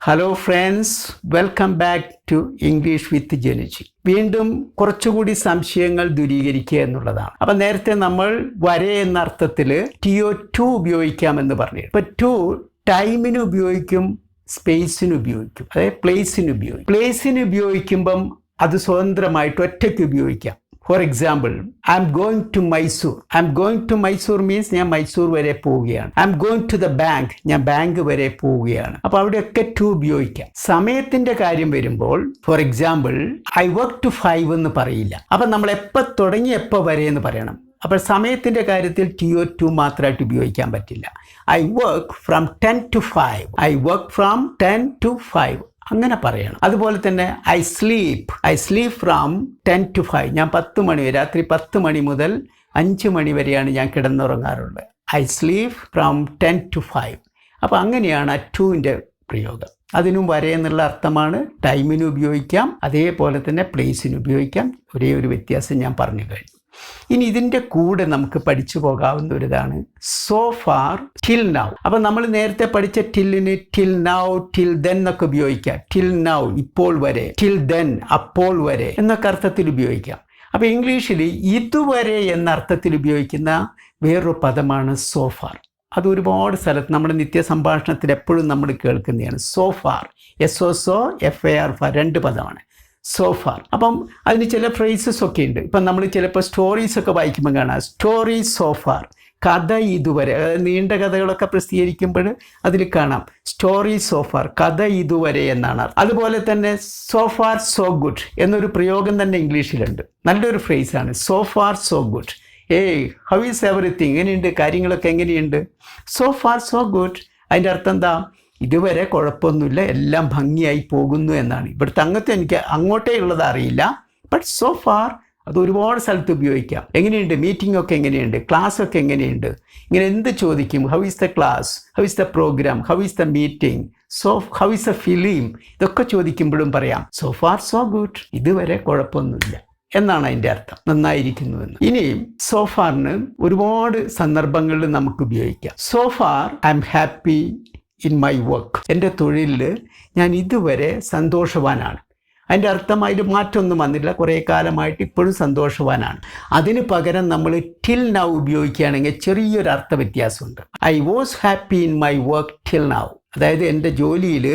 Hello friends, welcome back to English with Jeniji. വീണ്ടും കുറച്ചുകൂടി സംശയങ്ങൾ ദൂരീകരിക്കുക എന്നുള്ളതാണ്. അപ്പം നേരത്തെ നമ്മൾ വരെ എന്ന അർത്ഥത്തിൽ TO2 ഉപയോഗിക്കാമെന്ന് പറഞ്ഞു. ഇപ്പം ടു ടൈമിന് ഉപയോഗിക്കും, സ്പേസിന് ഉപയോഗിക്കും, അതായത് പ്ലേസിന് ഉപയോഗിക്കും. പ്ലേസിന് ഉപയോഗിക്കുമ്പം അത് സ്വതന്ത്രമായിട്ട് ഒറ്റയ്ക്ക് ഉപയോഗിക്കാം. For example, I am going to Mysore. I am going to Mysore means ഞാൻ മൈസൂർ വരെ പോവുകയാണ്. I am going to the bank, ഞാൻ ബാങ്ക് വരെ പോവുകയാണ്. അപ്പൊ അവിടെയൊക്കെ ടു ഉപയോഗിക്കാം. സമയത്തിന്റെ കാര്യം വരുമ്പോൾ for example I work to 5 എന്ന് പറയില്ല. അപ്പൊ നമ്മൾ എപ്പോൾ തുടങ്ങി എപ്പോൾ വരെ എന്ന് പറയണം. അപ്പോൾ സമയത്തിന്റെ കാര്യത്തിൽ TO2 മാത്രമായിട്ട് ഉപയോഗിക്കാൻ പറ്റില്ല. I work from 10 to 5. I work from 10 to 5 അങ്ങനെ പറയണം. അതുപോലെ തന്നെ ഐ സ്ലീപ്പ് ഫ്രം 10 to 5. ഞാൻ 10 മണി വരെ, രാത്രി 10 മണി മുതൽ 5 മണി വരെയാണ് ഞാൻ കിടന്നുറങ്ങാറുള്ളത്. I sleep from 10 to 5. അപ്പോൾ അങ്ങനെയാണ് ആ ടൂവിൻ്റെ പ്രയോഗം. അതിനും വരെ എന്നുള്ള അർത്ഥമാണ്. ടൈമിന് ഉപയോഗിക്കാം, അതേപോലെ തന്നെ പ്ലേസിന് ഉപയോഗിക്കാം. ഒരേ ഒരു വ്യത്യാസം ഞാൻ പറഞ്ഞു കഴിഞ്ഞു. ഇനി ഇതിൻ്റെ കൂടെ നമുക്ക് പഠിച്ചു പോകാവുന്ന ഒരു ഇതാണ് സോ ഫാർ, ടിൽ നൗ. അപ്പം നമ്മൾ നേരത്തെ പഠിച്ച ടില്ലിന് ടിൽ നൗ, ടിൽ ദെൻ എന്നൊക്കെ ഉപയോഗിക്കാം. ടിൽ നൗ ഇപ്പോൾ വരെ, ടിൽ ദെൻ അപ്പോൾ വരെ എന്നൊക്കെ അർത്ഥത്തിൽ ഉപയോഗിക്കാം. അപ്പം ഇംഗ്ലീഷിൽ ഇതുവരെ എന്ന അർത്ഥത്തിൽ ഉപയോഗിക്കുന്ന വേറൊരു പദമാണ് സോ ഫാർ. അത് ഒരുപാട് സ്ഥലത്ത് നമ്മുടെ നിത്യ സംഭാഷണത്തിൽ എപ്പോഴും നമ്മൾ കേൾക്കുന്നതാണ്. സോ ഫാർ, SOFAR, 2 പദമാണ് സോ ഫാർ. അപ്പം അതിന് ചില ഫ്രേസസ് ഒക്കെ ഉണ്ട്. ഇപ്പം നമ്മൾ ചിലപ്പോൾ സ്റ്റോറീസ് ഒക്കെ വായിക്കുമ്പോൾ കാണാം സ്റ്റോറി സോ ഫാർ, കഥ ഇതുവരെ. അതായത് നീണ്ട കഥകളൊക്കെ പ്രസിദ്ധീകരിക്കുമ്പോൾ അതിൽ കാണാം സ്റ്റോറി സോ ഫാർ, കഥ ഇതുവരെ എന്നാണ്. അതുപോലെ തന്നെ സോ ഫാർ സോ ഗുഡ് എന്നൊരു പ്രയോഗം തന്നെ ഇംഗ്ലീഷിലുണ്ട്. നല്ലൊരു ഫ്രേസാണ് so far so good. How is everything, എങ്ങനെയുണ്ട് കാര്യങ്ങളൊക്കെ, എങ്ങനെയുണ്ട്? So far so good. അതിൻ്റെ അർത്ഥം എന്താ? ഇതുവരെ കുഴപ്പമൊന്നുമില്ല, എല്ലാം ഭംഗിയായി പോകുന്നു എന്നാണ്. ഇവിടുത്തെ എനിക്ക് അങ്ങോട്ടേ ഉള്ളത് അറിയില്ല, ബട്ട് സോ ഫാർ അത് ഒരുപാട് സ്ഥലത്ത് ഉപയോഗിക്കാം. എങ്ങനെയുണ്ട് മീറ്റിംഗ് ഒക്കെ, എങ്ങനെയുണ്ട് ക്ലാസ് ഒക്കെ, എങ്ങനെയുണ്ട്, ഇങ്ങനെ എന്ത് ചോദിക്കും. How is the class, how is the programme, how is the meeting, how is the film, ഇതൊക്കെ ചോദിക്കുമ്പോഴും പറയാം സോ ഫാർ സോ ഗുഡ്, ഇതുവരെ കുഴപ്പമൊന്നുമില്ല എന്നാണ് അതിൻ്റെ അർത്ഥം, നന്നായിരിക്കുന്നുവെന്ന്. ഇനി സോ ഫാറിന് ഒരുപാട് സന്ദർഭങ്ങളിൽ നമുക്ക് ഉപയോഗിക്കാം. So far I am happy in my work. എൻ്റെ തൊഴിലിൽ ഞാൻ ഇതുവരെ സന്തോഷവാനാണ്. അതിൻ്റെ അർത്ഥം അതിൽ മാറ്റമൊന്നും വന്നില്ല, കുറേ കാലമായിട്ട് ഇപ്പോഴും സന്തോഷവാനാണ്. അതിന് പകരം നമ്മൾ ടിൽ നൗ ഉപയോഗിക്കുകയാണെങ്കിൽ ചെറിയൊരു അർത്ഥ വ്യത്യാസമുണ്ട്. I was happy in my work till now. അതായത് എൻ്റെ ജോലിയിൽ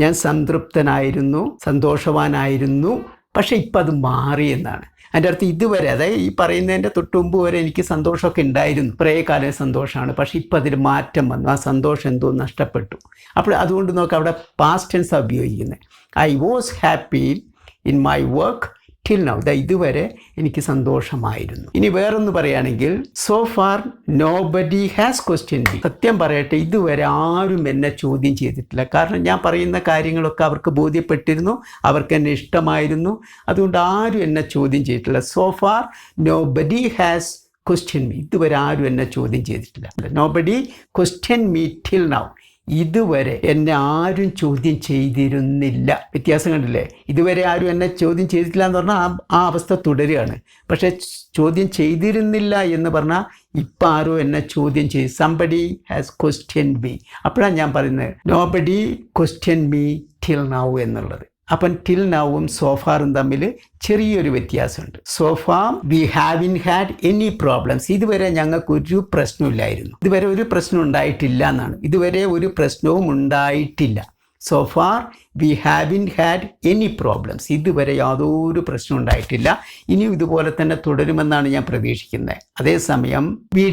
ഞാൻ സംതൃപ്തനായിരുന്നു, സന്തോഷവാനായിരുന്നു, പക്ഷേ ഇപ്പം അത് മാറി എന്നാണ്. അതിൻ്റെ അർത്ഥം ഇതുവരെ, അതായത് ഈ പറയുന്നതിൻ്റെ തൊട്ട് മുമ്പ് വരെ എനിക്ക് സന്തോഷമൊക്കെ ഉണ്ടായിരുന്നു, കുറേ കാലം സന്തോഷമാണ്, പക്ഷേ ഇപ്പം അതിൽ മാറ്റം വന്നു, ആ സന്തോഷം എന്തോ നഷ്ടപ്പെട്ടു. അപ്പോൾ അതുകൊണ്ട് നോക്കാം, അവിടെ പാസ്റ്റ് ടെൻസാണ് ഉപയോഗിക്കുന്നത്. I was happy in my work till now. ഇതുവരെ എനിക്ക് സന്തോഷമായിരുന്നു. ഇനി വേറൊന്ന് പറയുകയാണെങ്കിൽ so far nobody has question me. സത്യം പറയട്ടെ, ഇതുവരെ ആരും എന്നെ ചോദ്യം ചെയ്തിട്ടില്ല. കാരണം ഞാൻ പറയുന്ന കാര്യങ്ങളൊക്കെ അവർക്ക് ബോധ്യപ്പെട്ടിരുന്നു, അവർക്ക് എന്നെ ഇഷ്ടമായിരുന്നു. അതുകൊണ്ട് ആരും എന്നെ ചോദ്യം ചെയ്തിട്ടില്ല. So far nobody has question me. ഇതുവരെ ആരും എന്നെ ചോദ്യം ചെയ്തിട്ടില്ല. Nobody question me till now. ഇതുവരെ എന്നെ ആരും ചോദ്യം ചെയ്തിരുന്നില്ല. വ്യത്യാസം കണ്ടില്ലേ? ഇതുവരെ ആരും എന്നെ ചോദ്യം ചെയ്തിട്ടില്ല എന്ന് പറഞ്ഞാൽ ആ അവസ്ഥ തുടരുകയാണ്. പക്ഷേ ചോദ്യം ചെയ്തിരുന്നില്ല എന്ന് പറഞ്ഞാൽ ഇപ്പം ആരോ എന്നെ ചോദ്യം ചെയ്തു. Somebody has question me. അപ്പോഴാണ് ഞാൻ പറയുന്നത് nobody question me till now എന്നുള്ളത്. അപ്പം ടിൽ നൗവും സോഫാറും തമ്മിൽ ചെറിയൊരു വ്യത്യാസമുണ്ട്. So far we haven't had any problems. ഇതുവരെ ഞങ്ങൾക്ക് ഒരു പ്രശ്നമില്ലായിരുന്നു, ഇതുവരെ ഒരു പ്രശ്നം ഉണ്ടായിട്ടില്ല എന്നാണ്. ഇതുവരെ ഒരു പ്രശ്നവും ഉണ്ടായിട്ടില്ല. So far we haven't had any problems. ഇതുവരെ യാതൊരു പ്രശ്നം ഉണ്ടായിട്ടില്ല. ഇനിയും ഇതുപോലെ തന്നെ തുടരുമെന്നാണ് ഞാൻ പ്രതീക്ഷിക്കുന്നത്. അതേസമയം we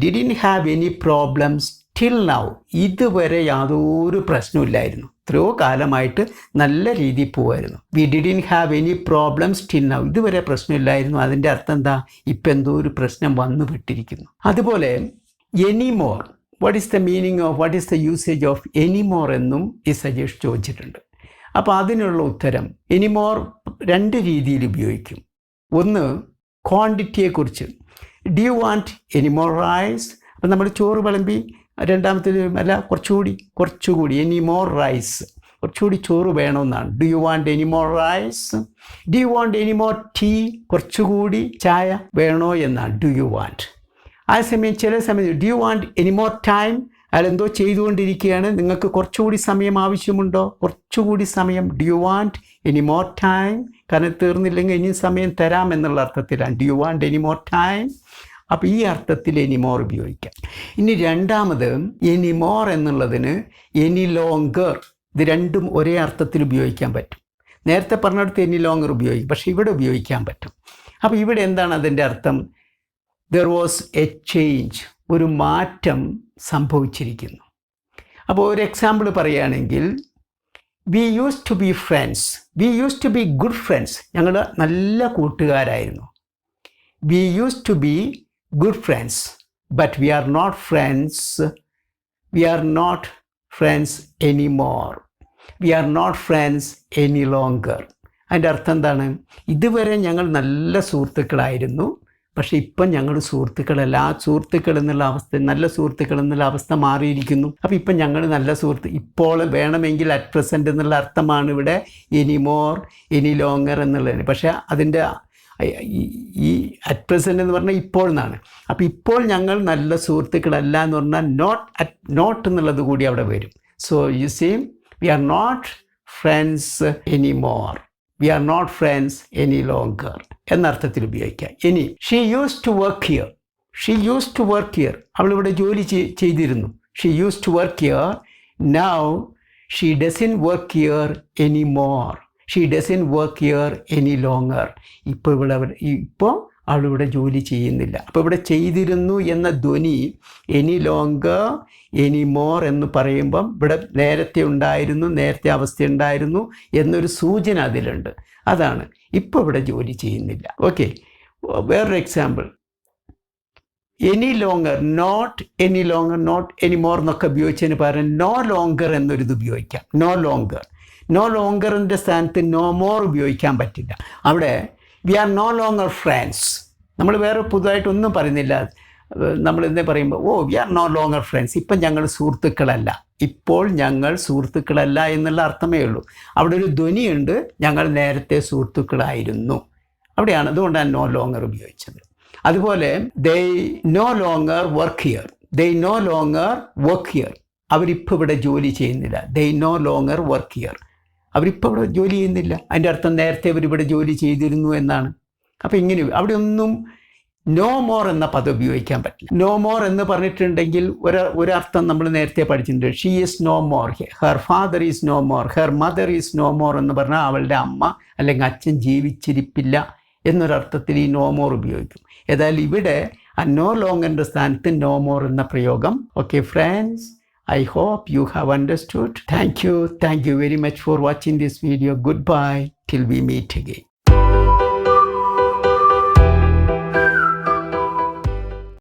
didn't have any problems till now. ഇതുവരെ യാതൊരു പ്രശ്നമില്ലായിരുന്നു, എത്രയോ കാലമായിട്ട് നല്ല രീതിയിൽ പോവായിരുന്നു. We didn't have any problems till now. ഇതുവരെ പ്രശ്നമില്ലായിരുന്നു. അതിൻ്റെ അർത്ഥം എന്താ? ഇപ്പം എന്തോ ഒരു പ്രശ്നം വന്നു വിട്ടിരിക്കുന്നു. അതുപോലെ anymore, what is the meaning of, what is the usage of anymore എന്നും ഈ സജേഷ് ചോദിച്ചിട്ടുണ്ട്. അപ്പോൾ അതിനുള്ള ഉത്തരം എനിമോർ 2 രീതിയിൽ ഉപയോഗിക്കും. ഒന്ന് ക്വാണ്ടിറ്റിയെക്കുറിച്ച്. Do you want anymore rice? അപ്പം നമ്മൾ ചോറ് വിളമ്പി, രണ്ടാമത്തേത് അല്ല കുറച്ചുകൂടി എനി മോർ റൈസ്, കുറച്ചുകൂടി ചോറ് വേണമെന്നാണ്. Do you want any more rice? Do you want any more tea? കുറച്ചുകൂടി ചായ വേണോ എന്നാണ് ഡു യു വാണ്ട്. ആ സമയം ചില സമയത്ത് do you want any more time? അയാൾ എന്തോ ചെയ്തുകൊണ്ടിരിക്കുകയാണ്. നിങ്ങൾക്ക് കുറച്ചുകൂടി സമയം ആവശ്യമുണ്ടോ? കുറച്ചുകൂടി സമയം. Do you want any more time? കാരണം തീർന്നില്ലെങ്കിൽ ഇനി സമയം തരാം എന്നുള്ള അർത്ഥത്തിലാണ്. Do you want any more time? അപ്പോൾ ഈ അർത്ഥത്തിൽ എനി മോർ ഉപയോഗിക്കാം. ഇനി രണ്ടാമത് എനി മോർ എന്നുള്ളതിന് എനി ലോങ്കർ. ഇത് രണ്ടും ഒരേ അർത്ഥത്തിൽ ഉപയോഗിക്കാൻ പറ്റും. നേരത്തെ പറഞ്ഞിടത്ത് എനി ലോങ്കർ ഉപയോഗിക്കും, പക്ഷേ ഇവിടെ ഉപയോഗിക്കാൻ പറ്റും. അപ്പോൾ ഇവിടെ എന്താണ് അതിൻ്റെ അർത്ഥം? ദർ വാസ് എ ചേഞ്ച്, ഒരു മാറ്റം സംഭവിച്ചിരിക്കുന്നു. അപ്പോൾ ഒരു എക്സാമ്പിൾ പറയുകയാണെങ്കിൽ, we use to be friends, we use to be good friends, ഞങ്ങൾ നല്ല കൂട്ടുകാരായിരുന്നു. We use to be good friends but we are not friends, we are not friends any more, we are not friends any longer. അതിൻ്റെ അർത്ഥം എന്താണ്? ഇതുവരെ ഞങ്ങൾ നല്ല സുഹൃത്തുക്കളായിരുന്നു, പക്ഷേ ഇപ്പം ഞങ്ങൾ സുഹൃത്തുക്കളല്ല. ആ സുഹൃത്തുക്കൾ എന്നുള്ള അവസ്ഥ, നല്ല സുഹൃത്തുക്കൾ എന്നുള്ള അവസ്ഥ മാറിയിരിക്കുന്നു. അപ്പോൾ ഇപ്പം ഞങ്ങൾ നല്ല സുഹൃത്ത്, ഇപ്പോൾ വേണമെങ്കിൽ അറ്റ് പ്രസൻറ്റ് എന്നുള്ള അർത്ഥമാണ് ഇവിടെ എനി മോർ എനി ലോങ്ങർ എന്നുള്ളതിന്. പക്ഷേ അതിൻ്റെ ഈ അറ്റ് പ്രസൻറ്റ് എന്ന് പറഞ്ഞാൽ ഇപ്പോൾ എന്നാണ്. അപ്പോൾ ഇപ്പോൾ ഞങ്ങൾ നല്ല സുഹൃത്തുക്കളല്ല എന്ന് പറഞ്ഞാൽ നോട്ട് എന്നുള്ളത് കൂടി അവിടെ വരും. So you see, we are not friends any more, we are not friends any longer എന്നർത്ഥത്തിൽ ഉപയോഗിക്കാം. ഇനി she use to work here, she use to work here, അവളിവിടെ ജോലി ചെയ്തിരുന്നു. She use to work here, now she doesn't work here any more, she doesn't work here any longer. ഇപ്പോൾ അവളിവിടെ ജോലി ചെയ്യുന്നില്ല. അപ്പോൾ ഇവിടെ ചെയ്തിരുന്നു എന്ന ധ്വനി എനി ലോങ്കർ എനി മോർ എന്ന് പറയുമ്പം ഇവിടെ നേരത്തെ ഉണ്ടായിരുന്നു, നേരത്തെ അവസ്ഥയുണ്ടായിരുന്നു എന്നൊരു സൂചന അതിലുണ്ട്. അതാണ് ഇപ്പോൾ ഇവിടെ ജോലി ചെയ്യുന്നില്ല. ഓക്കെ, വേറൊരു example, any longer, not any longer, not any more എന്നൊക്കെ ഉപയോഗിച്ചതിന് പകരം നോ ലോങ്കർ എന്നൊരിത് ഉപയോഗിക്കാം. നോ ലോങ്കർ, നോ ലോങ്കറിൻ്റെ സ്ഥാനത്ത് നോ മോർ ഉപയോഗിക്കാൻ പറ്റില്ല. അവിടെ we are no longer friends, നമ്മൾ വേറെ പുതുതായിട്ടൊന്നും പറയുന്നില്ല. നമ്മൾ എന്താ പറയുമ്പോൾ, oh we are no longer friends, ഇപ്പം ഞങ്ങൾ സുഹൃത്തുക്കളല്ല, ഇപ്പോൾ ഞങ്ങൾ സുഹൃത്തുക്കളല്ല എന്നുള്ള അർത്ഥമേ ഉള്ളൂ. അവിടെ ഒരു ധ്വനിയുണ്ട്, ഞങ്ങൾ നേരത്തെ സുഹൃത്തുക്കളായിരുന്നു. അവിടെയാണ്, അതുകൊണ്ടാണ് നോ ലോങ്ങർ ഉപയോഗിച്ചത്. അതുപോലെ they know longer work here, they know longer work here, അവരിപ്പോൾ ഇവിടെ ജോലി ചെയ്യുന്നില്ല. They know longer work here, അവരിപ്പോൾ ഇവിടെ ജോലി ചെയ്യുന്നില്ല. അതിൻ്റെ അർത്ഥം നേരത്തെ അവരിവിടെ ജോലി ചെയ്തിരുന്നു എന്നാണ്. അപ്പോൾ ഇങ്ങനെ അവിടെ ഒന്നും നോ മോർ എന്ന പദം ഉപയോഗിക്കാൻ പറ്റില്ല. നോ മോർ എന്ന് പറഞ്ഞിട്ടുണ്ടെങ്കിൽ ഒരർത്ഥം നമ്മൾ നേരത്തെ പഠിച്ചിട്ടുണ്ട്. She is no more, her father is no more, her mother is no more എന്ന് പറഞ്ഞാൽ അവളുടെ അമ്മ അല്ലെങ്കിൽ അച്ഛൻ ജീവിച്ചിരിപ്പില്ല എന്നൊരർത്ഥത്തിൽ ഈ നോ മോർ ഉപയോഗിക്കും. ഏതായാലും ഇവിടെ ആ നോ ലോങ്ങറിൻ്റെ സ്ഥാനത്ത് നോ മോർ എന്ന പ്രയോഗം. Okay friends, I hope you have understood. Thank you very much for watching this video. Goodbye till we meet again.